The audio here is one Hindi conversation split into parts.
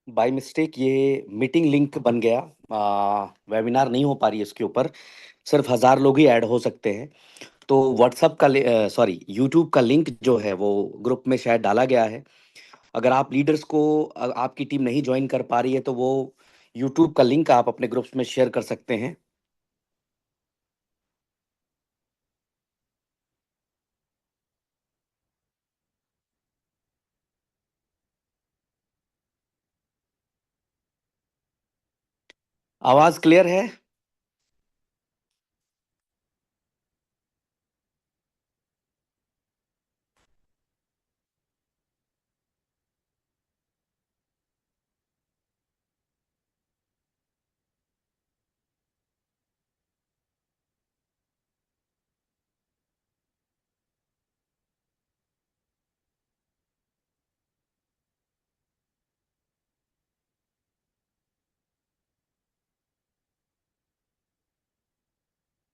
बाय मिस्टेक ये मीटिंग लिंक बन गया। वेबिनार नहीं हो पा रही है इसके ऊपर। सिर्फ 1,000 लोग ही ऐड हो सकते हैं। तो व्हाट्सअप का सॉरी यूट्यूब का लिंक जो है वो ग्रुप में शायद डाला गया है। अगर आप लीडर्स को आपकी टीम नहीं ज्वाइन कर पा रही है तो वो यूट्यूब का लिंक आप अपने ग्रुप्स में शेयर कर सकते हैं। आवाज क्लियर है?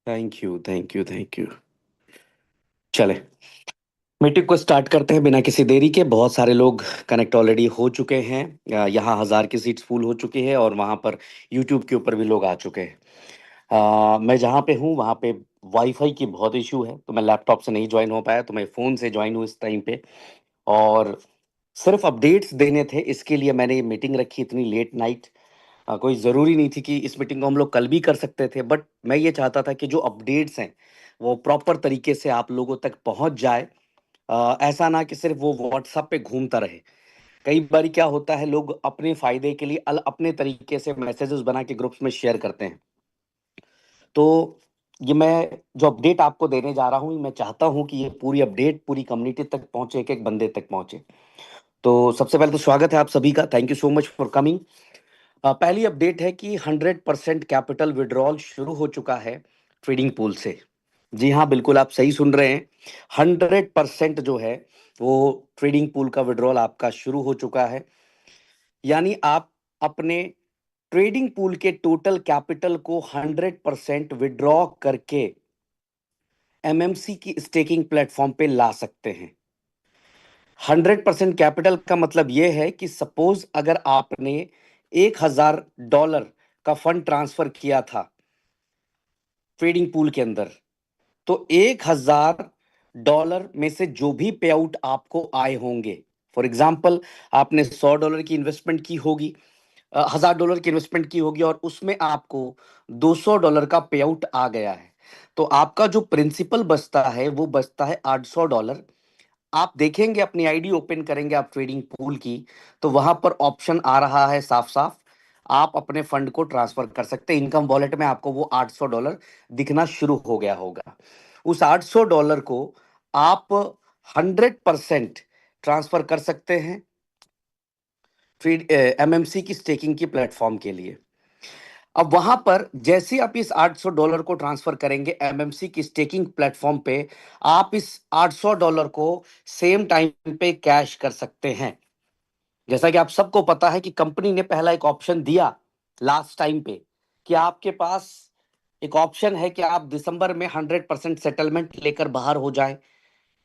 Thank you, thank you, thank you. चले, मीटिंग को स्टार्ट करते हैं बिना किसी देरी के। बहुत सारे लोग कनेक्ट ऑलरेडी हो चुके हैं। यहाँ 1,000 की सीट्स फुल हो चुकी है और वहाँ पर यूट्यूब के ऊपर भी लोग आ चुके हैं। मैं जहाँ पे हूँ वहाँ पे वाईफाई की बहुत इशू है, तो मैं लैपटॉप से नहीं ज्वाइन हो पाया, तो मैं फ़ोन से ज्वाइन हूँ इस टाइम पे। और सिर्फ अपडेट्स देने थे, इसके लिए मैंने ये मीटिंग रखी इतनी लेट नाइट। कोई ज़रूरी नहीं थी कि इस मीटिंग को हम लोग कल भी कर सकते थे, बट मैं ये चाहता था कि जो अपडेट्स हैं वो प्रॉपर तरीके से आप लोगों तक पहुंच जाए। ऐसा ना कि सिर्फ वो व्हाट्सएप पे घूमता रहे। कई बार क्या होता है, लोग अपने फायदे के लिए अपने तरीके से मैसेजेस बना के ग्रुप्स में शेयर करते हैं। तो ये मैं जो अपडेट आपको देने जा रहा हूँ, मैं चाहता हूँ कि ये पूरी अपडेट पूरी कम्युनिटी तक पहुंचे, एक एक बंदे तक पहुंचे। तो सबसे पहले तो स्वागत है आप सभी का, thank you so much for coming. पहली अपडेट है कि 100% कैपिटल विड्रॉल शुरू हो चुका है ट्रेडिंग पूल से। जी हाँ, बिल्कुल आप सही सुन रहे हैं। 100% जो है वो ट्रेडिंग पूल का विड्रॉल आपका शुरू हो चुका है। यानी आप अपने ट्रेडिंग पूल के टोटल कैपिटल को 100% विड्रॉ करके एमएमसी की स्टेकिंग प्लेटफॉर्म पे ला सकते हैं। 100% कैपिटल का मतलब यह है कि सपोज अगर आपने $1,000 का फंड ट्रांसफर किया था ट्रेडिंग पूल के अंदर, तो $1,000 में से जो भी पे आउट आपको आए होंगे, फॉर एग्जाम्पल आपने $100 की इन्वेस्टमेंट की होगी, $1,000 की इन्वेस्टमेंट की होगी और उसमें आपको $200 का पे आउट आ गया है, तो आपका जो प्रिंसिपल बचता है वो बचता है $800। आप देखेंगे, अपनी आईडी ओपन करेंगे आप ट्रेडिंग पूल की, तो वहां पर ऑप्शन आ रहा है साफ साफ, आप अपने फंड को ट्रांसफर कर सकते हैं। इनकम वॉलेट में आपको वो $800 दिखना शुरू हो गया होगा। उस $800 को आप 100% ट्रांसफर कर सकते हैं ट्रेड एमएमसी की स्टेकिंग की प्लेटफॉर्म के लिए। अब वहां पर जैसे आप इस $800 को ट्रांसफर करेंगे एमएमसी की स्टेकिंग प्लेटफॉर्म पे, आप इस $800 को सेम टाइम पे कैश कर सकते हैं। जैसा कि आप सबको पता है कि कंपनी ने पहला एक ऑप्शन दिया लास्ट टाइम पे, कि आपके पास एक ऑप्शन है कि आप दिसंबर में 100% सेटलमेंट लेकर बाहर हो जाएं।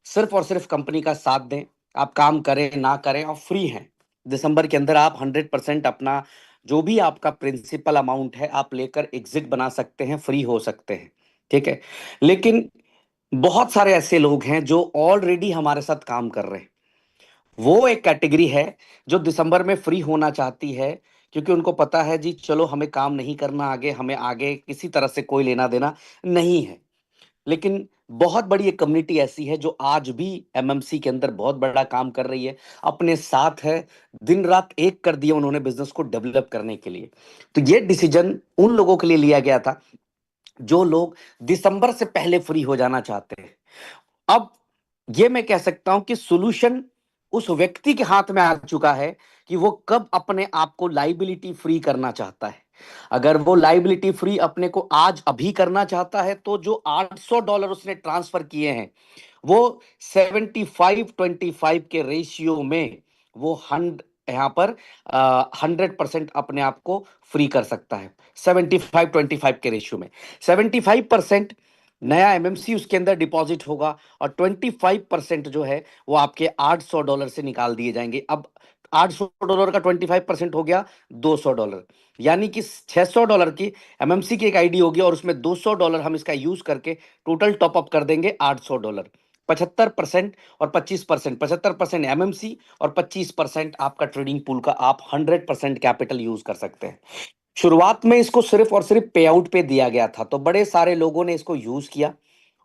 सिर्फ और सिर्फ कंपनी का साथ दें, आप काम करें ना करें, आप फ्री हैं। दिसंबर के अंदर आप 100% अपना जो भी आपका प्रिंसिपल अमाउंट है आप लेकर एग्जिट बना सकते हैं, फ्री हो सकते हैं। ठीक है। लेकिन बहुत सारे ऐसे लोग हैं जो ऑलरेडी हमारे साथ काम कर रहे हैं। वो एक कैटेगरी है जो दिसंबर में फ्री होना चाहती है, क्योंकि उनको पता है जी चलो हमें काम नहीं करना आगे, हमें आगे किसी तरह से कोई लेना देना नहीं है। लेकिन बहुत बड़ी एक कम्युनिटी ऐसी है जो आज भी एमएमसी के अंदर बहुत बड़ा काम कर रही है, अपने साथ है, दिन रात एक कर दिया उन्होंने बिजनेस को डेवलप करने के लिए। तो ये डिसीजन उन लोगों के लिए लिया गया था जो लोग दिसंबर से पहले फ्री हो जाना चाहते हैं। अब ये मैं कह सकता हूं कि सॉल्यूशन उस व्यक्ति के हाथ में आ चुका है कि वो कब अपने आप को लाइबिलिटी फ्री करना चाहता है। अगर वो लाइबिलिटी फ्री अपने को आज अभी करना चाहता है, तो जो $800 उसने ट्रांसफर किए हैं वो 75-25 के रेशियो में वो हंड यहां पर 100% अपने आप को फ्री कर सकता है। 75-25 के रेशियो में 75% नया एमएमसी उसके अंदर डिपॉजिट होगा और 25% जो है वो आपके $800 से निकाल दिए जाएंगे। अब $800 का 25% हो गया $200, यानी कि $600 की एमएमसी की एक आईडी होगी और उसमें $200 हम इसका यूज करके टोटल टॉपअप कर देंगे $800। 75% और 25%, 75% एमएमसी और 25% आपका ट्रेडिंग पूल का आप 100% कैपिटल यूज कर सकते हैं। शुरुआत में इसको सिर्फ और सिर्फ पे आउट पे दिया गया था, तो बड़े सारे लोगों ने इसको यूज किया।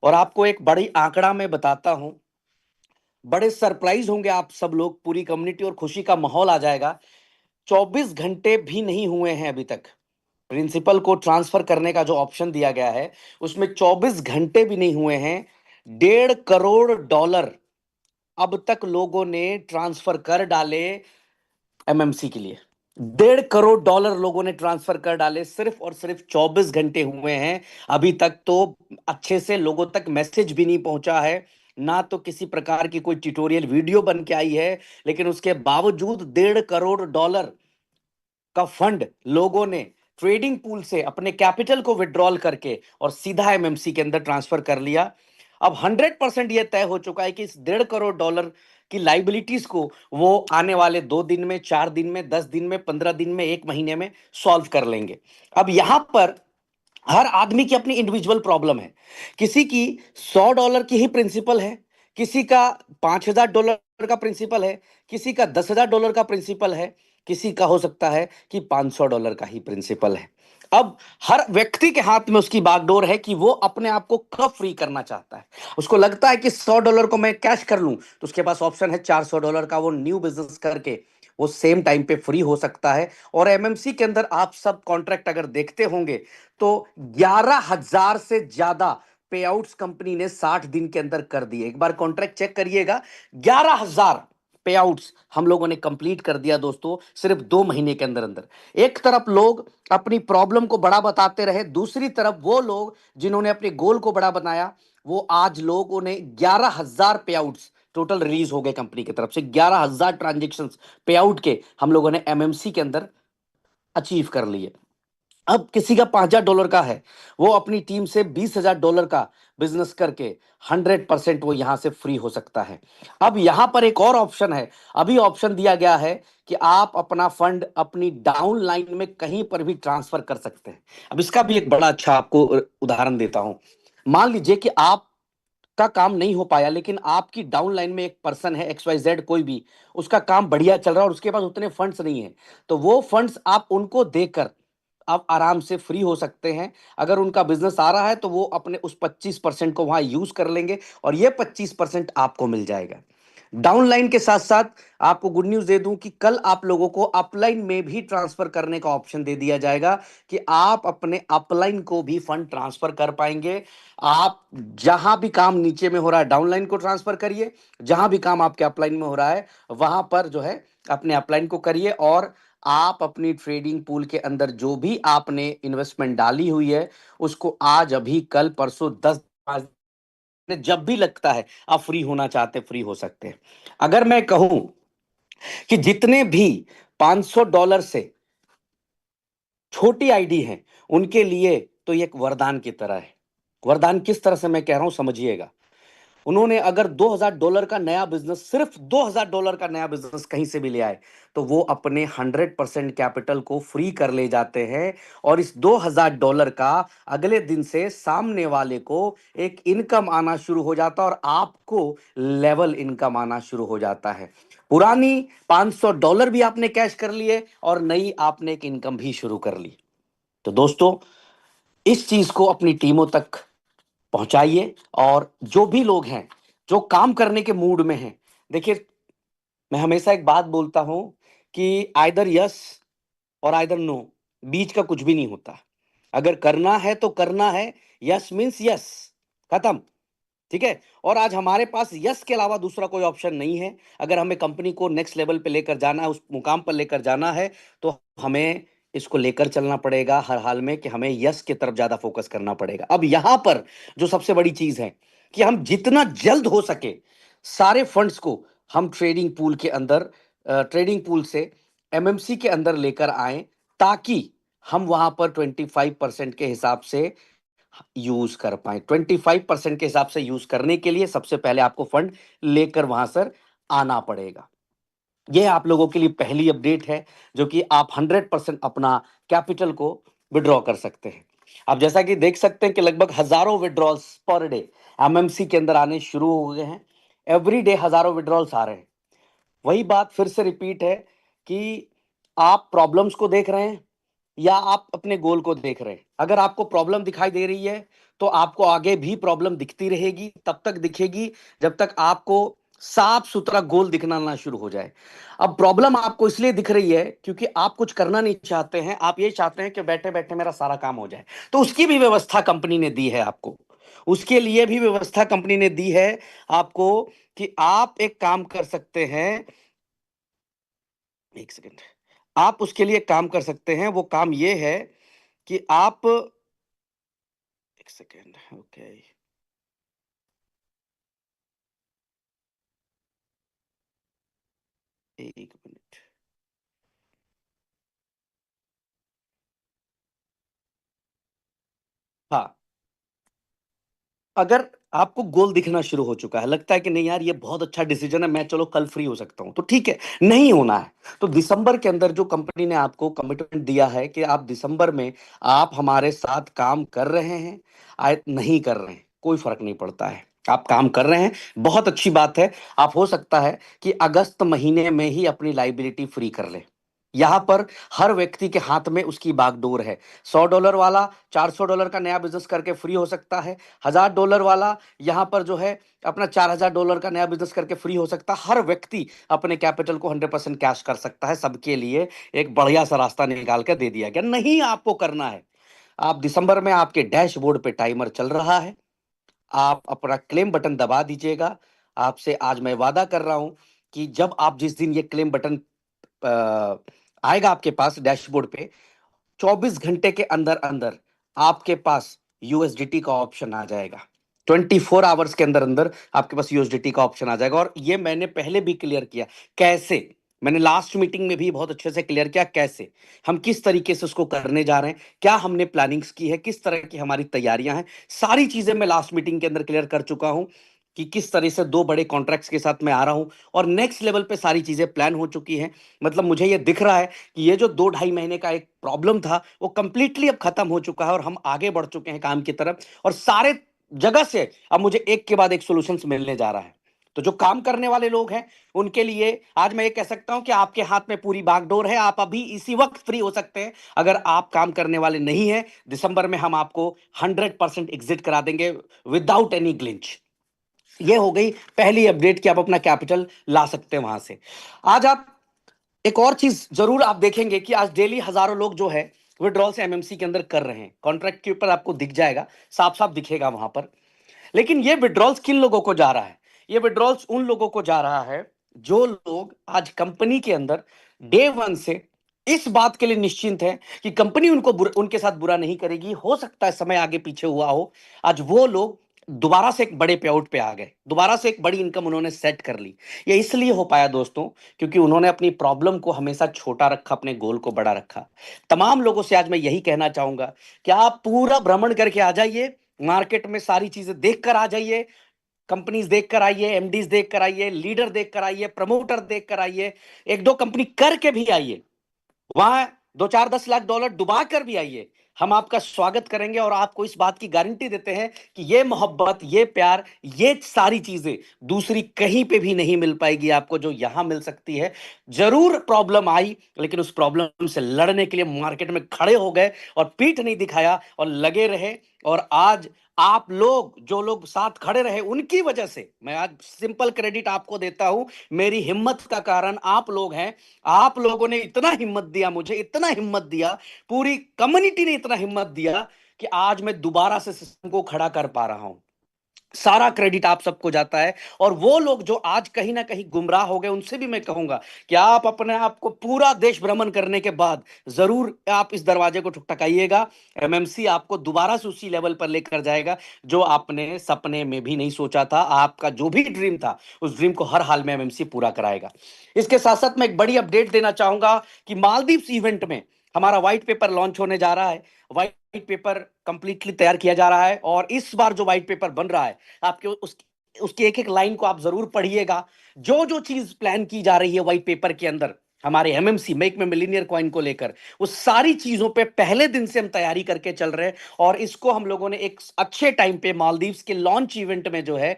और आपको एक बड़ी आंकड़ा मैं बताता हूं, बड़े सरप्राइज होंगे आप सब लोग, पूरी कम्युनिटी, और खुशी का माहौल आ जाएगा। 24 घंटे भी नहीं हुए हैं अभी तक प्रिंसिपल को ट्रांसफर करने का जो ऑप्शन दिया गया है, उसमें 24 घंटे भी नहीं हुए हैं, $1.5 करोड़ अब तक लोगों ने ट्रांसफर कर डाले एमएमसी के लिए। $1.5 करोड़ लोगों ने ट्रांसफर कर डाले, सिर्फ और सिर्फ 24 घंटे हुए हैं। अभी तक तो अच्छे से लोगों तक मैसेज भी नहीं पहुंचा है, ना तो किसी प्रकार की कोई ट्यूटोरियल वीडियो बन के आई है, लेकिन उसके बावजूद $1.5 करोड़ का फंड लोगों ने ट्रेडिंग पूल से अपने कैपिटल को विड्रॉल करके और सीधा एमएमसी के अंदर ट्रांसफर कर लिया। अब 100% यह तय हो चुका है कि इस $1.5 करोड़ की लाइबिलिटीज को वो आने वाले 2 दिन में, 4 दिन में, 10 दिन में, 15 दिन में, 1 महीने में सॉल्व कर लेंगे। अब यहां पर हर आदमी की अपनी इंडिविजुअल प्रॉब्लम है। किसी की $100 की ही प्रिंसिपल है, किसी का $5,000 का प्रिंसिपल है, किसी का $10,000 का प्रिंसिपल है, किसी का हो सकता है कि $500 का ही प्रिंसिपल है। अब हर व्यक्ति के हाथ में उसकी बागडोर है कि वो अपने आप को कब फ्री करना चाहता है। उसको लगता है कि $100 को मैं कैश कर लूं, तो उसके पास ऑप्शन है $400 का, वो न्यू बिजनेस करके वो सेम टाइम पे फ्री हो सकता है। और एमएमसी के अंदर आप सब कॉन्ट्रैक्ट अगर देखते होंगे तो 11,000 से ज्यादा पे आउट्स कंपनी ने 60 दिन के अंदर कर दिए। एक बार कॉन्ट्रैक्ट चेक करिएगा, 11,000 पे आउट्स हम लोगों ने कंप्लीट कर दिया दोस्तों, सिर्फ 2 महीने के अंदर अंदर। एक तरफ लोग अपनी प्रॉब्लम को बड़ा बताते रहे, दूसरी तरफ वो लोग जिन्होंने अपने गोल को बड़ा बनाया, वो आज लोगों ने 11,000 पे आउट्स टोटल रिलीज हो गए कंपनी की तरफ से। 11,000 ट्रांजेक्शन पे आउट के हम लोगों ने एमएमसी के अंदर अचीव कर लिए। अब किसी का $5,000 का है, वो अपनी टीम से $20,000 का बिजनेस करके 100% वो यहां से फ्री हो सकता है। अब यहां पर एक और ऑप्शन है, अभी ऑप्शन दिया गया है कि आप अपना फंड अपनी डाउन लाइन में कहीं पर भी ट्रांसफर कर सकते हैं। अब इसका भी एक बड़ा अच्छा आपको उदाहरण देता हूं। मान लीजिए कि आप का काम नहीं हो पाया, लेकिन आपकी डाउन लाइन में एक पर्सन है, XYZ कोई भी, उसका काम बढ़िया चल रहा है और उसके पास उतने फंड्स नहीं है, तो वो फंड्स आप उनको देकर आप आराम से फ्री हो सकते हैं। अगर उनका बिजनेस आ रहा है तो वो अपने उस 25% को वहां यूज कर लेंगे और ये 25% आपको मिल जाएगा। डाउनलाइन के साथ साथ आपको गुड न्यूज दे दूं कि कल आप लोगों को अपलाइन में भी ट्रांसफर करने का ऑप्शन दे दिया जाएगा कि आप अपने अपलाइन को भी फंड ट्रांसफर कर पाएंगे। आप जहां भी काम नीचे में हो रहा है डाउनलाइन को ट्रांसफर करिए, जहां भी काम आपके अपलाइन में हो रहा है वहां पर जो है अपने अपलाइन को करिए, और आप अपनी ट्रेडिंग पूल के अंदर जो भी आपने इन्वेस्टमेंट डाली हुई है उसको आज, अभी, कल, परसों, 10 जब भी लगता है आप फ्री होना चाहते फ्री हो सकते हैं। अगर मैं कहूं कि जितने भी $500 से छोटी आईडी हैं उनके लिए तो ये एक वरदान की तरह है। वरदान किस तरह से मैं कह रहा हूं समझिएगा। उन्होंने अगर $2,000 का नया बिजनेस, सिर्फ $2,000 का नया बिजनेस कहीं से भी ले आए, तो वो अपने 100% कैपिटल को फ्री कर ले जाते हैं और इस $2,000 का अगले दिन से सामने वाले को एक इनकम आना शुरू हो जाता है और आपको लेवल इनकम आना शुरू हो जाता है। पुरानी $500 भी आपने कैश कर लिए और नई आपने एक इनकम भी शुरू कर ली। तो दोस्तों, इस चीज को अपनी टीमों तक पहुंचाइए, और जो भी लोग हैं जो काम करने के मूड में हैं, देखिए, मैं हमेशा एक बात बोलता हूं कि आइदर यस और आइदर नो, बीच का कुछ भी नहीं होता। अगर करना है तो करना है, यस मीन्स यस, खत्म। ठीक है। और आज हमारे पास यस के अलावा दूसरा कोई ऑप्शन नहीं है। अगर हमें कंपनी को नेक्स्ट लेवल पे लेकर जाना है, उस मुकाम पर लेकर जाना है, तो हमें इसको लेकर चलना पड़ेगा हर हाल में कि हमें यस की तरफ ज्यादा फोकस करना पड़ेगा। अब यहां पर जो सबसे बड़ी चीज है कि हम जितना जल्द हो सके सारे फंड्स को हम ट्रेडिंग पूल के अंदर, ट्रेडिंग पूल से एमएमसी के अंदर लेकर आए, ताकि हम वहां पर 25% के हिसाब से यूज कर पाए। 25% के हिसाब से यूज करने के लिए सबसे पहले आपको फंड लेकर वहां सर आना पड़ेगा। ये आप लोगों के लिए पहली अपडेट है, जो कि आप 100% अपना कैपिटल को विड्रॉ कर सकते हैं। आप जैसा कि देख सकते हैं कि लगभग हजारों विड्रॉल्स पर डे एमएमसी के अंदर आने शुरू हो गए हैं। एवरी डे हजारों विड्रॉल्स आ रहे हैं। वही बात फिर से रिपीट है कि आप प्रॉब्लम्स को देख रहे हैं या आप अपने गोल को देख रहे हैं। अगर आपको प्रॉब्लम दिखाई दे रही है तो आपको आगे भी प्रॉब्लम दिखती रहेगी, तब तक दिखेगी जब तक आपको साफ सुथरा गोल दिखना ना शुरू हो जाए। अब प्रॉब्लम आपको इसलिए दिख रही है क्योंकि आप कुछ करना नहीं चाहते हैं, आप ये चाहते हैं कि बैठे बैठे मेरा सारा काम हो जाए। तो उसकी भी व्यवस्था कंपनी ने दी है आपको, उसके लिए भी व्यवस्था कंपनी ने दी है आपको कि आप एक काम कर सकते हैं। एक सेकेंड। आप उसके लिए काम कर सकते हैं, वो काम ये है कि आप, एक सेकेंड, ओके, एक मिनट। हाँ, अगर आपको गोल दिखना शुरू हो चुका है, लगता है कि नहीं यार ये बहुत अच्छा डिसीजन है, मैं चलो कल फ्री हो सकता हूं, तो ठीक है। नहीं होना है तो दिसंबर के अंदर जो कंपनी ने आपको कमिटमेंट दिया है कि आप दिसंबर में आप हमारे साथ काम कर रहे हैं, आए नहीं कर रहे हैं, कोई फर्क नहीं पड़ता है। आप काम कर रहे हैं, बहुत अच्छी बात है। आप हो सकता है कि अगस्त महीने में ही अपनी लाइबिलिटी फ्री कर ले। यहां पर हर व्यक्ति के हाथ में उसकी बागडोर है। $100 वाला $400 का नया बिजनेस करके फ्री हो सकता है। $1000 वाला यहां पर जो है अपना $4000 का नया बिजनेस करके फ्री हो सकता है। हर व्यक्ति अपने कैपिटल को 100% कैश कर सकता है। सबके लिए एक बढ़िया सा रास्ता निकाल कर दे दिया गया। नहीं आपको करना है, आप दिसंबर में आपके डैशबोर्ड पे टाइमर चल रहा है, आप अपना क्लेम बटन दबा दीजिएगा। आपसे आज मैं वादा कर रहा हूं कि जब आप जिस दिन ये क्लेम बटन आएगा आपके पास डैशबोर्ड पे, 24 घंटे के अंदर अंदर आपके पास यूएसडीटी का ऑप्शन आ जाएगा। 24 आवर्स के अंदर अंदर आपके पास यूएसडीटी का ऑप्शन आ जाएगा। और ये मैंने पहले भी क्लियर किया कैसे, मैंने लास्ट मीटिंग में भी बहुत अच्छे से क्लियर किया कैसे हम किस तरीके से उसको करने जा रहे हैं, क्या हमने प्लानिंग्स की है, किस तरह की हमारी तैयारियां हैं। सारी चीजें मैं लास्ट मीटिंग के अंदर क्लियर कर चुका हूं कि किस तरह से 2 बड़े कॉन्ट्रैक्ट्स के साथ मैं आ रहा हूं और नेक्स्ट लेवल पे सारी चीजें प्लान हो चुकी हैं। मतलब मुझे ये दिख रहा है कि ये जो 2 ढाई महीने का एक प्रॉब्लम था वो कंप्लीटली अब खत्म हो चुका है और हम आगे बढ़ चुके हैं काम की तरफ। और सारे जगह से अब मुझे एक के बाद एक सॉल्यूशंस मिलने जा रहा है। तो जो काम करने वाले लोग हैं उनके लिए आज मैं ये कह सकता हूं कि आपके हाथ में पूरी बागडोर है, आप अभी इसी वक्त फ्री हो सकते हैं। अगर आप काम करने वाले नहीं हैं, दिसंबर में हम आपको 100% एग्जिट करा देंगे विदाउट एनी ग्लिंच। ये हो गई पहली अपडेट कि आप अपना कैपिटल ला सकते हैं वहां से। आज आप एक और चीज जरूर आप देखेंगे कि आज डेली हजारों लोग जो है विड्रॉल से एमएमसी के अंदर कर रहे हैं। कॉन्ट्रैक्ट के ऊपर आपको दिख जाएगा, साफ साफ दिखेगा वहां पर। लेकिन ये विड्रॉल्स किन लोगों को जा रहा है? ये विड्रॉल्स उन लोगों को जा रहा है जो लोग आज कंपनी के अंदर डे वन से इस बात के लिए निश्चिंत है कि कंपनी उनके साथ बुरा नहीं करेगी। हो सकता है समय आगे पीछे हुआ हो, आज वो लोग दोबारा से एक बड़े पे आउट पे आ गए, दोबारा से एक बड़ी इनकम उन्होंने सेट कर ली। ये इसलिए हो पाया दोस्तों क्योंकि उन्होंने अपनी प्रॉब्लम को हमेशा छोटा रखा, अपने गोल को बड़ा रखा। तमाम लोगों से आज मैं यही कहना चाहूंगा कि आप पूरा भ्रमण करके आ जाइए, मार्केट में सारी चीजें देख कर आ जाइए, कंपनीज देख कर आइए, एमडीज देख कर आइए, लीडर देख कर आइए, प्रमोटर देख कर आइए, एक दो कंपनी करके भी आइए, वहां 2 4 10 लाख डॉलर डुबा कर भी आइए। हम आपका स्वागत करेंगे और आपको इस बात की गारंटी देते हैं कि ये मोहब्बत, ये प्यार, ये सारी चीजें दूसरी कहीं पे भी नहीं मिल पाएगी आपको जो यहां मिल सकती है। जरूर प्रॉब्लम आई, लेकिन उस प्रॉब्लम से लड़ने के लिए मार्केट में खड़े हो गए और पीठ नहीं दिखाया और लगे रहे। और आज आप लोग, जो लोग साथ खड़े रहे, उनकी वजह से मैं आज सिंपल क्रेडिट आपको देता हूं। मेरी हिम्मत का कारण आप लोग हैं। आप लोगों ने इतना हिम्मत दिया, मुझे इतना हिम्मत दिया, पूरी कम्युनिटी ने इतना हिम्मत दिया कि आज मैं दोबारा से सिस्टम को खड़ा कर पा रहा हूं। सारा क्रेडिट आप सबको जाता है। और वो लोग जो आज कहीं ना कहीं गुमराह हो गए, उनसे भी मैं कहूंगा कि आप अपने आप को पूरा देश भ्रमण करने के बाद जरूर आप इस दरवाजे को ठुकठाइएगा। एमएमसी आपको दोबारा से उसी लेवल पर लेकर जाएगा जो आपने सपने में भी नहीं सोचा था। आपका जो भी ड्रीम था, उस ड्रीम को हर हाल में एमएमसी पूरा कराएगा। इसके साथ साथ मैं एक बड़ी अपडेट देना चाहूंगा कि मालदीव्स इवेंट में हमारा व्हाइट पेपर लॉन्च होने जा रहा है। व्हाइट पेपर कंप्लीटली तैयार किया जा रहा है और इस बार जो व्हाइट पेपर बन रहा है आपके उसकी एक एक लाइन को आप जरूर पढ़िएगा। जो जो चीज प्लान की जा रही है व्हाइट पेपर के अंदर हमारे एमएमसी मेक में मिलीनियर कॉइन को लेकर, वो सारी चीजों पे पहले दिन से हम तैयारी करके चल रहे हैं। और इसको हम लोगों ने एक अच्छे टाइम पे मालदीव्स के लॉन्च इवेंट में जो है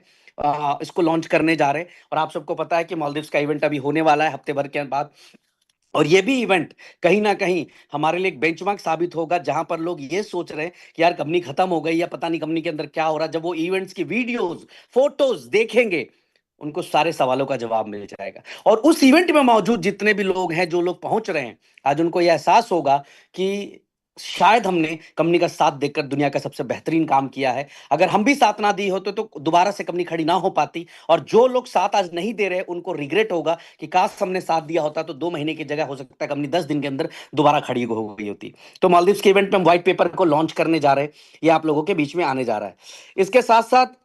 इसको लॉन्च करने जा रहे हैं। और आप सबको पता है कि मालदीव्स का इवेंट अभी होने वाला है हफ्ते भर के बाद। और ये भी इवेंट कहीं ना कहीं हमारे लिए एक बेंचमार्क साबित होगा, जहां पर लोग ये सोच रहे हैं कि यार कंपनी खत्म हो गई या पता नहीं कंपनी के अंदर क्या हो रहा है। जब वो इवेंट्स की वीडियोस फोटोज देखेंगे, उनको सारे सवालों का जवाब मिल जाएगा। और उस इवेंट में मौजूद जितने भी लोग हैं, जो लोग पहुंच रहे हैं, आज उनको यह एहसास होगा कि शायद हमने कंपनी का साथ देकर दुनिया का सबसे बेहतरीन काम किया है। अगर हम भी साथ ना दी होते तो दोबारा से कंपनी खड़ी ना हो पाती। और जो लोग साथ आज नहीं दे रहे, उनको रिग्रेट होगा कि काश हमने साथ दिया होता तो 2 महीने की जगह हो सकता है कंपनी 10 दिन के अंदर दोबारा खड़ी हो गई होती। तो मालदीव्स के इवेंट में हम व्हाइट पेपर को लॉन्च करने जा रहे हैं, ये आप लोगों के बीच में आने जा रहा है। इसके साथ साथ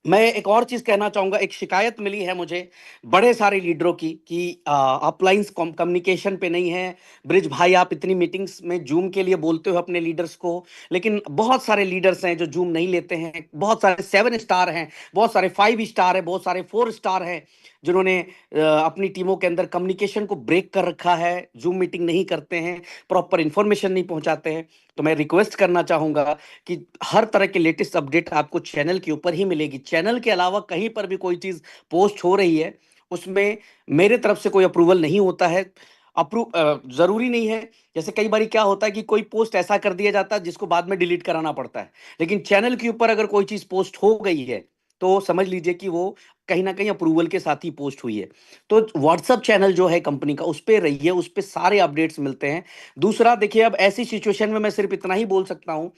मैं एक और चीज कहना चाहूंगा। एक शिकायत मिली है मुझे बड़े सारे लीडरों की कि अपलाइन कम्युनिकेशन पे नहीं है। ब्रिज भाई, आप इतनी मीटिंग्स में जूम के लिए बोलते हो अपने लीडर्स को, लेकिन बहुत सारे लीडर्स हैं जो जूम नहीं लेते हैं। बहुत सारे 7 स्टार हैं, बहुत सारे 5 स्टार हैं, बहुत सारे 4 स्टार हैं, जिन्होंने अपनी टीमों के अंदर कम्युनिकेशन को ब्रेक कर रखा है, जूम मीटिंग नहीं करते हैं, प्रॉपर इंफॉर्मेशन नहीं पहुंचाते हैं। तो मैं रिक्वेस्ट करना चाहूंगा कि हर तरह के लेटेस्ट अपडेट आपको चैनल के ऊपर ही मिलेगी। चैनल के अलावा कहीं पर भी कोई चीज पोस्ट हो रही है, उसमें मेरे तरफ से कोई अप्रूवल नहीं होता है। अप्रूव जरूरी नहीं है। जैसे कई बार क्या होता है कि कोई पोस्ट ऐसा कर दिया जाता है जिसको बाद में डिलीट कराना पड़ता है, लेकिन चैनल के ऊपर अगर कोई चीज पोस्ट हो गई है तो समझ लीजिए कि वो कहीं ना कहीं अप्रूवल के साथ ही पोस्ट हुई है। तो व्हाट्सअप चैनल जो है कंपनी का, उस पर रहिए, उस पर सारे अपडेट्स मिलते हैं। दूसरा देखिए, अब ऐसी सिचुएशन में मैं सिर्फ इतना ही बोल सकता हूं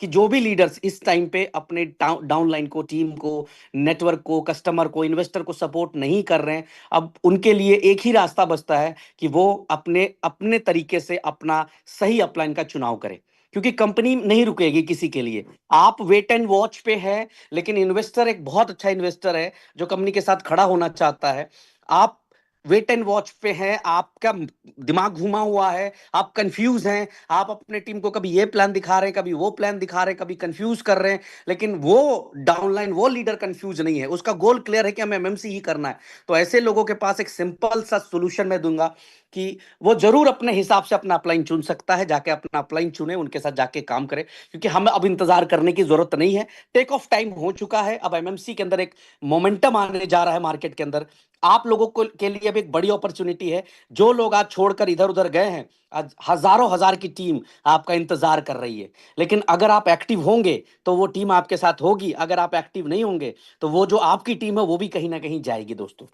कि जो भी लीडर्स इस टाइम पे अपने डाउनलाइन को, टीम को, नेटवर्क को, कस्टमर को, इन्वेस्टर को सपोर्ट नहीं कर रहे हैं, अब उनके लिए एक ही रास्ता बचता है कि वो अपने अपने तरीके से अपना सही अपलाइन का चुनाव करें। क्योंकि कंपनी नहीं रुकेगी किसी के लिए। आप वेट एंड वॉच पे है, लेकिन इन्वेस्टर एक बहुत अच्छा इन्वेस्टर है जो कंपनी के साथ खड़ा होना चाहता है। आप वेट एंड वॉच पे हैं, आपका दिमाग घुमा हुआ है, आप कंफ्यूज हैं, आप अपने टीम को कभी ये प्लान दिखा रहे हैं, कभी वो प्लान दिखा रहे हैं, कभी कंफ्यूज कर रहे हैं, लेकिन वो डाउनलाइन वो लीडर कंफ्यूज नहीं है, उसका गोल क्लियर है कि हमें एमएमसी ही करना है। तो ऐसे लोगों के पास एक सिंपल सा सोल्यूशन मैं दूंगा कि वो जरूर अपने हिसाब से अपना अपलाइन चुन सकता है, जाके अपना अपलाइन चुने, उनके साथ जाके काम करे, क्योंकि हमें अब इंतजार करने की जरूरत नहीं है। टेक ऑफ टाइम हो चुका है। अब एमएमसी के अंदर एक मोमेंटम आने जा रहा है मार्केट के अंदर। आप लोगों को के लिए अब एक बड़ी अपॉर्चुनिटी है। जो लोग आज छोड़कर इधर उधर गए हैं, आज हजारों हजार की टीम आपका इंतजार कर रही है। लेकिन अगर आप एक्टिव होंगे तो वो टीम आपके साथ होगी, अगर आप एक्टिव नहीं होंगे तो वो जो आपकी टीम है वो भी कहीं ना कहीं जाएगी दोस्तों।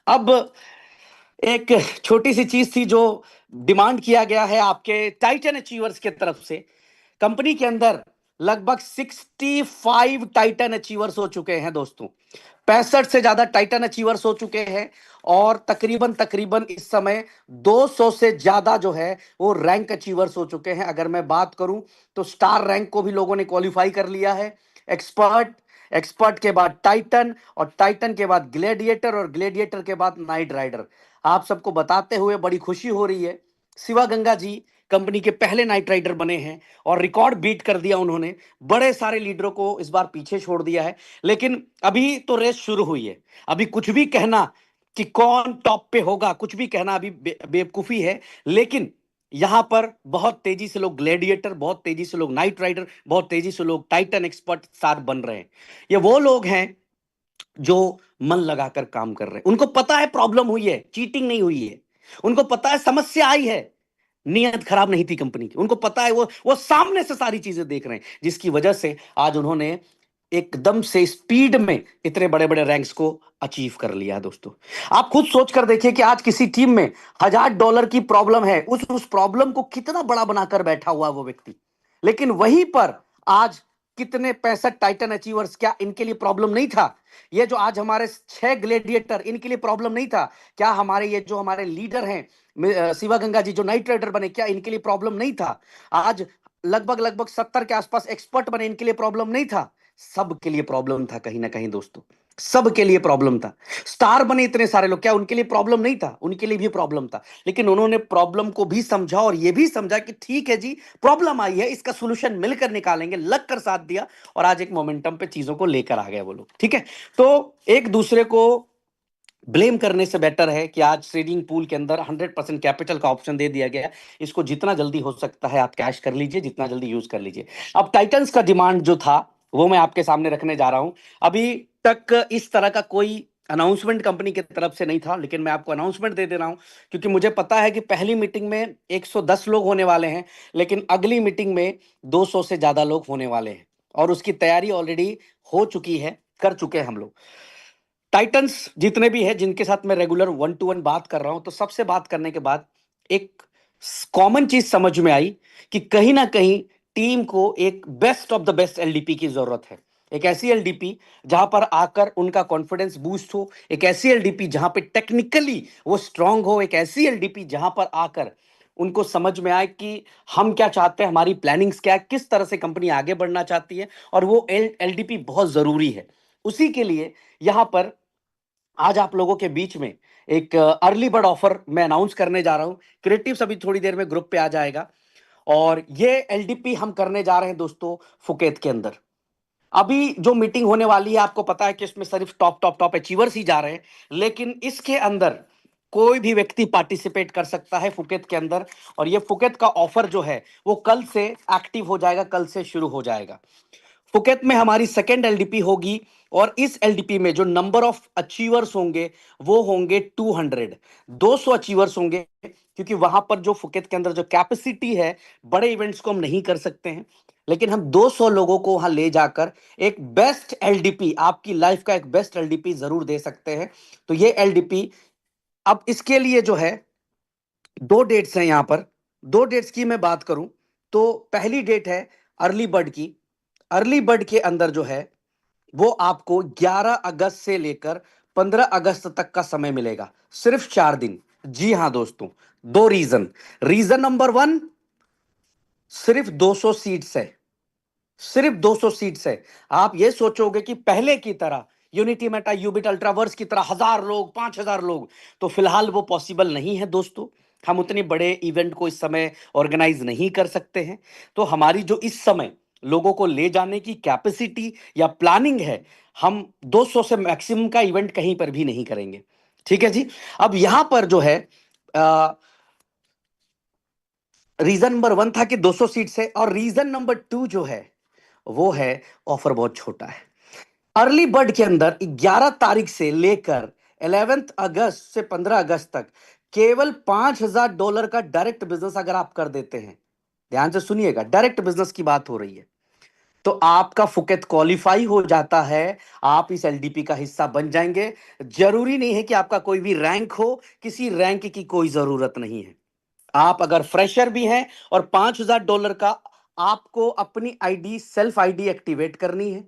अब एक छोटी सी चीज थी जो डिमांड किया गया है आपके टाइटन अचीवर्स की तरफ से। कंपनी के अंदर लगभग 65 टाइटन अचीवर्स हो चुके हैं दोस्तों। 65 से ज्यादा टाइटन अचीवर्स हो चुके हैं। और तकरीबन तकरीबन इस समय 200 से ज्यादा जो है वो रैंक अचीवर्स हो चुके हैं। अगर मैं बात करूं तो स्टार रैंक को भी लोगों ने क्वालिफाई कर लिया है। एक्सपर्ट, एक्सपर्ट के बाद टाइटन, और टाइटन के बाद ग्लेडिएटर, और ग्लेडिएटर के बाद नाइट राइडर। आप सबको बताते हुए बड़ी खुशी हो रही है, शिवा गंगा जी कंपनी के पहले नाइट राइडर बने हैं और रिकॉर्ड बीट कर दिया उन्होंने। बड़े सारे लीडरों को इस बार पीछे छोड़ दिया है। लेकिन अभी तो रेस शुरू हुई है। अभी कुछ भी कहना कि कौन टॉप पे होगा, कुछ भी कहना अभी बेवकूफी है। लेकिन यहां पर बहुत तेजी से लोग ग्लैडिएटर, बहुत तेजी से लोग नाइट राइडर, बहुत तेजी से लोग टाइटन एक्सपर्ट स्टार बन रहे हैं। ये वो लोग हैं जो मन लगाकर काम कर रहे हैं। उनको पता है प्रॉब्लम हुई है, चीटिंग नहीं हुई है। उनको पता है समस्या आई है, नियत खराब नहीं थी कंपनी की। उनको पता है, वो सामने से सारी चीजें देख रहे हैं, जिसकी वजह से आज उन्होंने एकदम से स्पीड में इतने बड़े बड़े रैंक्स को अचीव कर लिया है दोस्तों। आप खुद सोच कर देखिए कि आज किसी टीम में $1000 की प्रॉब्लम है, उस प्रॉब्लम को कितना बड़ा बनाकर बैठा हुआ है वो व्यक्ति। लेकिन वहीं पर आज कितने 65 टाइटन अचीवर्स, क्या इनके लिए प्रॉब्लम नहीं था? ये जो आज हमारे 6 ग्लेडिएटर, इनके लिए प्रॉब्लम नहीं था? क्या हमारे ये जो हमारे लीडर हैं शिवा गंगा जी जो नाइट राइडर बने, क्या इनके लिए प्रॉब्लम नहीं था? आज लगभग लगभग 70 के आसपास एक्सपर्ट बने, इनके लिए प्रॉब्लम नहीं था? सबके लिए प्रॉब्लम था कहीं ना कहीं दोस्तों। सबके लिए प्रॉब्लम था। स्टार बने इतने सारे लोग, क्या उनके लिए प्रॉब्लम नहीं था? उनके लिए भी प्रॉब्लम था, लेकिन उन्होंने प्रॉब्लम को भी समझा और यह भी समझा कि ठीक है जी, प्रॉब्लम आई है, इसका सोल्यूशन मिलकर निकालेंगे, लग कर साथ दिया और आज एक मोमेंटम पे चीजों को लेकर आ गए वो लोग। ठीक है, तो एक दूसरे को ब्लेम करने से बेटर है कि आज ट्रेडिंग पूल के अंदर 100% कैपिटल का ऑप्शन दे दिया गया है। इसको जितना जल्दी हो सकता है आप कैश कर लीजिए, जितना जल्दी यूज कर लीजिए। अब टाइटंस का डिमांड जो था वो मैं आपके सामने रखने जा रहा हूं। अभी तक इस तरह का कोई अनाउंसमेंट कंपनी की तरफ से नहीं था, लेकिन मैं आपको अनाउंसमेंट दे दे रहा हूं क्योंकि मुझे पता है कि पहली मीटिंग में 110 लोग होने वाले हैं, लेकिन अगली मीटिंग में 200 से ज्यादा लोग होने वाले हैं और उसकी तैयारी ऑलरेडी हो चुकी है, कर चुके हैं हम लोग। टाइटंस जितने भी हैं जिनके साथ मैं रेगुलर 1-to-1 बात कर रहा हूं, तो सबसे बात करने के बाद एक कॉमन चीज समझ में आई कि कहीं ना कहीं टीम को एक best of the best LDP की जरूरत है। एक ऐसी एलडीपी जहां पर आकर उनका कॉन्फिडेंस बूस्ट हो, एक ऐसी एलडीपी जहां पे टेक्निकली वो स्ट्रांग हो, एक ऐसी एलडीपी जहां पर आकर उनको समझ में आए कि हम क्या चाहते हैं, हमारी प्लानिंग्स क्या है, किस तरह से कंपनी आगे बढ़ना चाहती है, और वो एलडीपी बहुत जरूरी है। उसी के लिए यहां पर आज आप लोगों के बीच में एक अर्ली बर्ड ऑफर मैं अनाउंस करने जा रहा हूं। क्रिएटिव्स अभी थोड़ी देर में ग्रुप पे आ जाएगा और ये एलडीपी हम करने जा रहे हैं दोस्तों फुकेत के अंदर। अभी जो मीटिंग होने वाली है आपको पता है कि इसमें सिर्फ टॉप टॉप टॉप अचीवर्स ही जा रहे हैं, लेकिन इसके अंदर कोई भी व्यक्ति पार्टिसिपेट कर सकता है फुकेत के अंदर। और ये फुकेत का ऑफर जो है वो कल से एक्टिव हो जाएगा, कल से शुरू हो जाएगा। फुकेत में हमारी सेकेंड एलडीपी होगी और इस एलडीपी में जो नंबर ऑफ अचीवर्स होंगे वो होंगे 200, 200 अचीवर्स होंगे, क्योंकि वहां पर जो फुकेत के अंदर जो कैपेसिटी है, बड़े इवेंट्स को हम नहीं कर सकते हैं, लेकिन हम 200 लोगों को वहां ले जाकर एक बेस्ट एलडीपी, आपकी लाइफ का एक बेस्ट एलडीपी जरूर दे सकते हैं। तो ये एलडीपी, अब इसके लिए जो है दो डेट्स हैं यहां पर। दो डेट्स की मैं बात करूं तो पहली डेट है अर्ली बर्ड की। अर्ली बर्ड के अंदर जो है वो आपको 11 अगस्त से लेकर 15 अगस्त तक का समय मिलेगा, सिर्फ 4 दिन। जी हां दोस्तों, दो रीजन। रीजन नंबर वन, सिर्फ 200 सीट्स है, सिर्फ 200 सीट्स है। आप ये सोचोगे कि पहले की तरह यूनिटी मेटा यूबिट अल्ट्रावर्स की तरह 1000 लोग, 5000 लोग, तो फिलहाल वो पॉसिबल नहीं है दोस्तों। हम उतने बड़े इवेंट को इस समय ऑर्गेनाइज नहीं कर सकते हैं। तो हमारी जो इस समय लोगों को ले जाने की कैपेसिटी या प्लानिंग है, हम 200 से मैक्सिमम का इवेंट कहीं पर भी नहीं करेंगे। ठीक है जी। अब यहां पर जो है रीजन नंबर वन था कि 200 सीट्स है, और रीजन नंबर टू जो है वो है ऑफर बहुत छोटा है। अर्ली बर्ड के अंदर 11 तारीख से लेकर 11 अगस्त से 15 अगस्त तक केवल $5000 का डायरेक्ट बिजनेस अगर आप कर देते हैं, ध्यान से सुनिएगा, डायरेक्ट बिजनेस की बात हो रही है, तो आपका फुकेत क्वालिफाई हो जाता है, आप इस एलडीपी का हिस्सा बन जाएंगे। जरूरी नहीं है कि आपका कोई भी रैंक हो, किसी रैंक की कोई जरूरत नहीं है। आप अगर फ्रेशर भी हैं और $5000 का आपको अपनी आईडी, सेल्फ आईडी एक्टिवेट करनी है,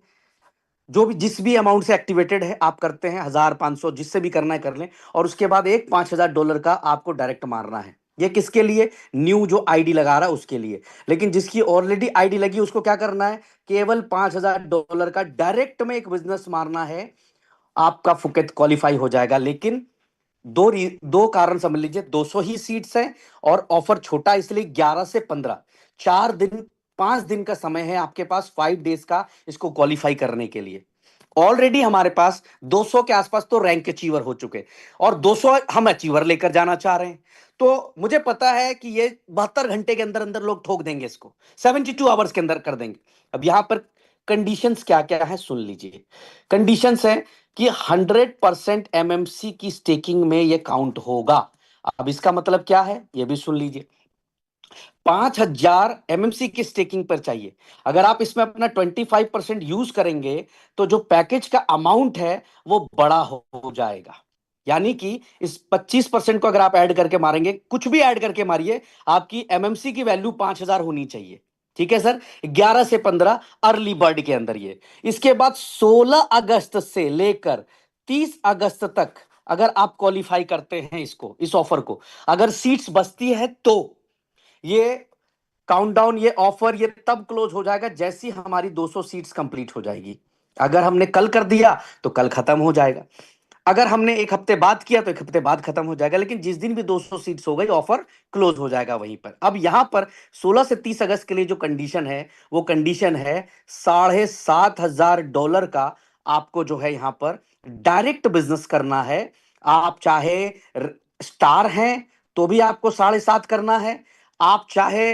जो भी जिस भी अमाउंट से एक्टिवेटेड है आप करते हैं, 1000, 500, जिससे भी करना है कर लें, और उसके बाद एक $5000 का आपको डायरेक्ट मारना है। ये किसके लिए? न्यू जो आईडी लगा रहा है उसके लिए। लेकिन जिसकी ऑलरेडी आईडी लगी उसको क्या करना है? केवल $5000 का डायरेक्ट में एक बिजनेस मारना है, आपका फुकेत क्वालिफाई हो जाएगा। लेकिन दो कारण समझ लीजिए, 200 ही सीट्स हैं और ऑफर छोटा, इसलिए 11 से 15, 4 दिन, 5 दिन का समय है आपके पास, 5 डेज का, इसको क्वालिफाई करने के लिए। ऑलरेडी हमारे पास 200 के आसपास तो रैंक अचीवर हो चुके, और 200 हम अचीवर लेकर जाना चाह रहे हैं। तो मुझे पता है कि ये 72 घंटे के अंदर अंदर लोग ठोक देंगे, इसको 72 आवर्स के अंदर कर देंगे। अब यहां पर कंडीशंस क्या क्या है सुन लीजिए। कंडीशंस है कि 100% एमएमसी की स्टेकिंग में ये काउंट होगा। अब इसका मतलब क्या है ये भी सुन लीजिए। 5000 एमएमसी की स्टेकिंग पर चाहिए। अगर आप इसमें अपना 25% यूज करेंगे तो जो पैकेज का अमाउंट है वो बड़ा हो जाएगा। यानी कि इस 25% को अगर आप ऐड करके मारेंगे, कुछ भी ऐड करके मारिए, आपकी एमएमसी की वैल्यू 5000 होनी चाहिए। ठीक है सर, 11 से 15 अर्ली बर्ड के अंदर ये। इसके बाद 16 अगस्त से लेकर 30 अगस्त तक अगर आप क्वालिफाई करते हैं इसको, इस ऑफर को, अगर सीट्स बचती है तो ये काउंटडाउन, ये ऑफर ये तब क्लोज हो जाएगा जैसी हमारी 200 सीट्स कंप्लीट हो जाएगी। अगर हमने कल कर दिया तो कल खत्म हो जाएगा, अगर हमने एक हफ्ते बाद किया तो एक हफ्ते बाद खत्म हो जाएगा, लेकिन जिस दिन भी 200 सीट्स हो गई ऑफर क्लोज हो जाएगा वहीं पर। अब यहां पर 16 से 30 अगस्त के लिए जो कंडीशन है वो कंडीशन है $7,500 का। आपको जो है यहां पर डायरेक्ट बिजनेस करना है। आप चाहे स्टार हैं तो भी आपको 7.5 करना है, आप चाहे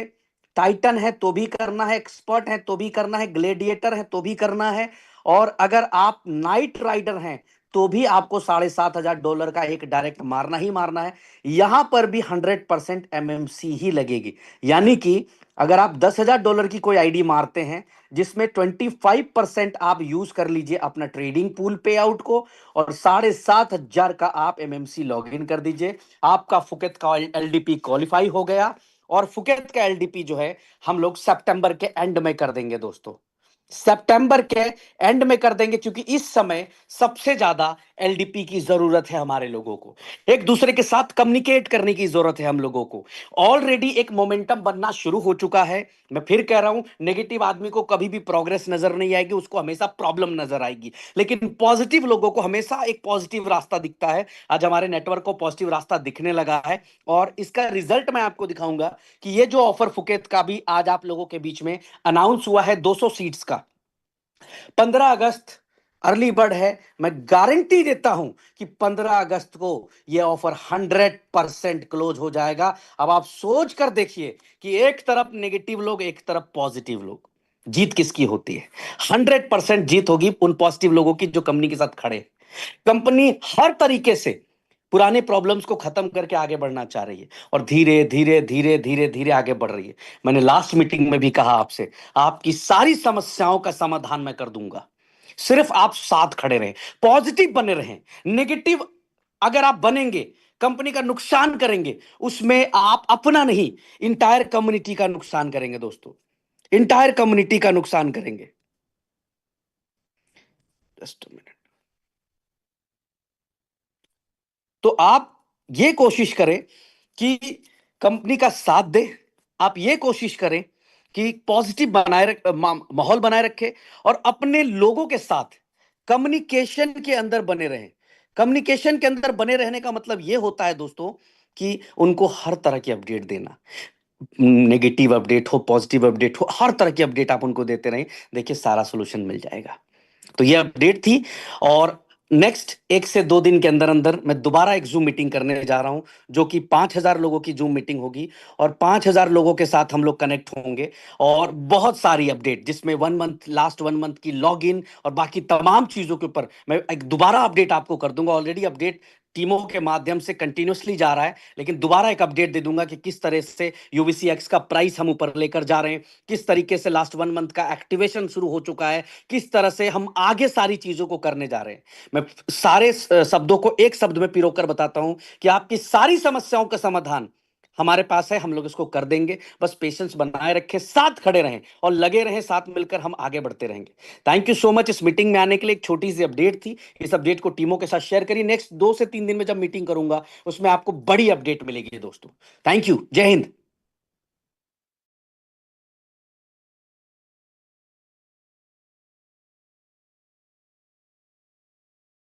टाइटन है तो भी करना है, एक्सपर्ट है तो भी करना है, ग्लेडिएटर है तो भी करना है, और अगर आप नाइट राइडर हैं तो भी आपको $7,500 का एक डायरेक्ट मारना ही मारना है। यहां पर भी 100% एमएमसी ही लगेगी। यानी कि अगर आप $10,000 की कोई आईडी मारते हैं जिसमें 25% आप यूज कर लीजिए अपना ट्रेडिंग पूल पे आउट को, और 7,500 का आप एमएमसी लॉग इन कर दीजिए, आपका फुकेत का एलडीपी क्वालिफाई हो गया। और फुकेत का एलडीपी जो है हम लोग सितंबर के एंड में कर देंगे दोस्तों, सितंबर के एंड में कर देंगे, क्योंकि इस समय सबसे ज्यादा एलडीपी की जरूरत है हमारे लोगों को, एक दूसरे के साथ कम्युनिकेट करने की जरूरत है हम लोगों को। ऑलरेडी एक मोमेंटम बनना शुरू हो चुका है। मैं फिर कह रहा हूं, नेगेटिव आदमी को कभी भी प्रोग्रेस नजर नहीं आएगी, उसको हमेशा प्रॉब्लम नजर आएगी, लेकिन पॉजिटिव लोगों को हमेशा एक पॉजिटिव रास्ता दिखता है। आज हमारे नेटवर्क को पॉजिटिव रास्ता दिखने लगा है, और इसका रिजल्ट मैं आपको दिखाऊंगा कि ये जो ऑफर फुकेत का भी आज आप लोगों के बीच में अनाउंस हुआ है 200 सीट्स का, 15 अगस्त अर्ली बर्ड है। मैं गारंटी देता हूं कि 15 अगस्त को यह ऑफर 100% क्लोज हो जाएगा। अब आप सोच कर देखिए कि एक तरफ नेगेटिव लोग, एक तरफ पॉजिटिव लोग, जीत किसकी होती है? 100% जीत होगी उन पॉजिटिव लोगों की जो कंपनी के साथ खड़े। कंपनी हर तरीके से पुराने प्रॉब्लम्स को खत्म करके आगे बढ़ना चाह रही है, और धीरे धीरे धीरे धीरे धीरे आगे बढ़ रही है। मैंने लास्ट मीटिंग में भी कहा आपसे, आपकी सारी समस्याओं का समाधान मैं कर दूंगा, सिर्फ आप साथ खड़े रहें, पॉजिटिव बने रहें। नेगेटिव अगर आप बनेंगे, कंपनी का नुकसान करेंगे, उसमें आप अपना नहीं, इंटायर कम्युनिटी का नुकसान करेंगे दोस्तों, इंटायर कम्युनिटी का नुकसान करेंगे। Just minute. तो आप ये कोशिश करें कि कंपनी का साथ दे, आप ये कोशिश करें कि पॉजिटिव माहौल बनाए रखें, और अपने लोगों के साथ कम्युनिकेशन के अंदर बने रहें। कम्युनिकेशन के अंदर बने रहने का मतलब यह होता है दोस्तों कि उनको हर तरह की अपडेट देना, नेगेटिव अपडेट हो, पॉजिटिव अपडेट हो, हर तरह की अपडेट आप उनको देते रहें। देखिए सारा सोल्यूशन मिल जाएगा। तो ये अपडेट थी, और नेक्स्ट 1 से 2 दिन के अंदर अंदर मैं दोबारा एक जूम मीटिंग करने जा रहा हूं, जो कि 5,000 लोगों की जूम मीटिंग होगी, और 5,000 लोगों के साथ हम लोग कनेक्ट होंगे, और बहुत सारी अपडेट जिसमें 1 मंथ, लास्ट 1 मंथ की लॉग इन और बाकी तमाम चीजों के ऊपर मैं एक दोबारा अपडेट आपको कर दूंगा। ऑलरेडी अपडेट टीमों के माध्यम से कंटिन्यूसली जा रहा है, लेकिन दोबारा एक अपडेट दे दूंगा कि किस तरह से यूवीसी एक्स का प्राइस हम ऊपर लेकर जा रहे हैं, किस तरीके से लास्ट 1 मंथ का एक्टिवेशन शुरू हो चुका है, किस तरह से हम आगे सारी चीजों को करने जा रहे हैं। मैं सारे शब्दों को एक शब्द में पिरोकर बताता हूं कि आपकी सारी समस्याओं का समाधान हमारे पास है, हम लोग इसको कर देंगे। बस पेशेंस बनाए रखें, साथ खड़े रहें और लगे रहें, साथ मिलकर हम आगे बढ़ते रहेंगे। थैंक यू सो मच इस मीटिंग में आने के लिए। एक छोटी सी अपडेट थी, इस अपडेट को टीमों के साथ शेयर करिए। नेक्स्ट 2 से 3 दिन में जब मीटिंग करूंगा उसमें आपको बड़ी अपडेट मिलेगी दोस्तों। थैंक यू, जय हिंद।